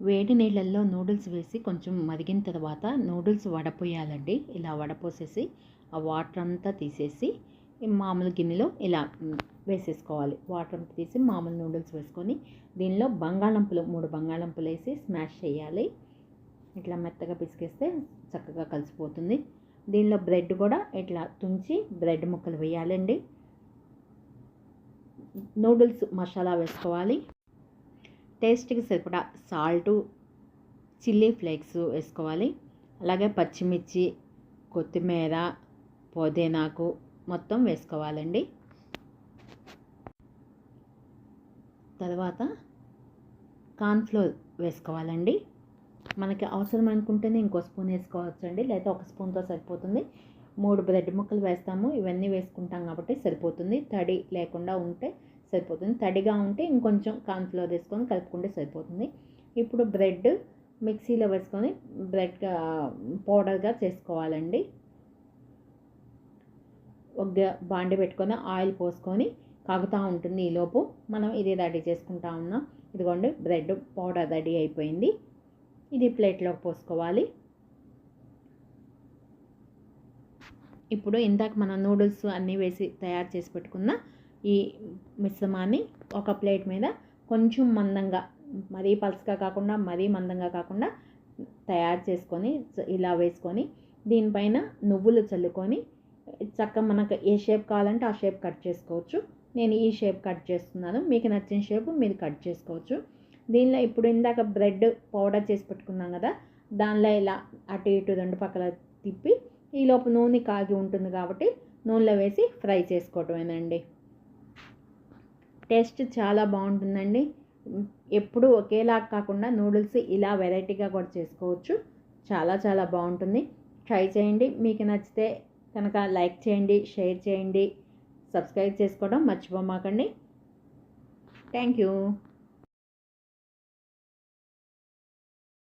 వేడి నీళ్ళల్లో నూడిల్స్ వేసి కొంచెం మరిగిన తర్వాత నూడిల్స్ వడపోయాలండి. ఇలా వడపోసేసి ఆ వాటర్ అంతా తీసేసి మామూలు గిన్నెలో ఇలా వేసేసుకోవాలి. వాటర్ అంతా తీసి మామూలు నూడిల్స్ వేసుకొని దీనిలో బంగాళంపులు 3 బంగాళంపులు వేసి స్మాష్ చేయాలి. ఇట్లా మెత్తగా పిసికేస్తే చక్కగా కలిసిపోతుంది. దీనిలో బ్రెడ్ కూడా ఇట్లా తుంచి బ్రెడ్ ముక్కలు వేయాలండి. నూడిల్స్ మసాలా వేసుకోవాలి. టేస్ట్కి సరిపడా సాల్టు, చిల్లీ ఫ్లేక్స్ వేసుకోవాలి. అలాగే పచ్చిమిర్చి, కొత్తిమీర, పుదీనాకు మొత్తం వేసుకోవాలండి. తర్వాత కార్న్ఫ్లోర్ వేసుకోవాలండి. మనకి అవసరం అనుకుంటేనే ఇంకో స్పూన్ వేసుకోవచ్చండి, లేదా ఒక స్పూన్తో సరిపోతుంది. 3 బ్రెడ్ ముక్కలు వేస్తాము, ఇవన్నీ వేసుకుంటాం కాబట్టి సరిపోతుంది. తడి లేకుండా ఉంటే సరిపోతుంది. తడిగా ఉంటే ఇంకొంచెం కార్న్ఫ్లోర్ వేసుకొని కలుపుకుంటే సరిపోతుంది. ఇప్పుడు బ్రెడ్ మిక్సీలో వేసుకొని బ్రెడ్ పౌడర్గా చేసుకోవాలండి. ఒక బాండి పెట్టుకొని ఆయిల్ పోసుకొని కాగుతూ ఉంటుంది. ఈలోపు మనం ఇది రెడీ చేసుకుంటా ఉన్నాం. ఇదిగోండి బ్రెడ్ పౌడర్ రెడీ అయిపోయింది. ఇది ప్లేట్లోకి పోసుకోవాలి. ఇప్పుడు ఇందాక మనం నూడిల్స్ అన్నీ వేసి తయారు చేసి పెట్టుకున్న ఈ మిశ్రమాన్ని ఒక ప్లేట్ మీద కొంచెం మందంగా, మరీ పల్చగా కాకుండా మరీ మందంగా కాకుండా తయారు చేసుకొని ఇలా వేసుకొని దీనిపైన నువ్వులు చల్లుకొని చక్కగా మనకు ఏ షేప్ కావాలంటే ఆ షేప్ కట్ చేసుకోవచ్చు. నేను ఈ షేప్ కట్ చేస్తున్నాను, మీకు నచ్చిన షేప్ మీరు కట్ చేసుకోవచ్చు. దీనిలో ఇప్పుడు ఇందాక బ్రెడ్ పౌడర్ చేసి పెట్టుకున్నాం కదా, దానిలో ఇలా అటు ఇటు 2 పక్కల తిప్పి ఈలోపు నూనె కాగి ఉంటుంది కాబట్టి నూనెలో వేసి ఫ్రై చేసుకోవటమేనండి. టేస్ట్ చాలా బాగుంటుందండి. ఎప్పుడు ఒకేలా కాకుండా నూడిల్స్ ఇలా వెరైటీగా కూడా చేసుకోవచ్చు. చాలా చాలా బాగుంటుంది. ట్రై చేయండి. మీకు నచ్చితే కనుక లైక్ చేయండి, షేర్ చేయండి, సబ్స్క్రైబ్ చేసుకోవడం మర్చిపోమాకండి. Thank you.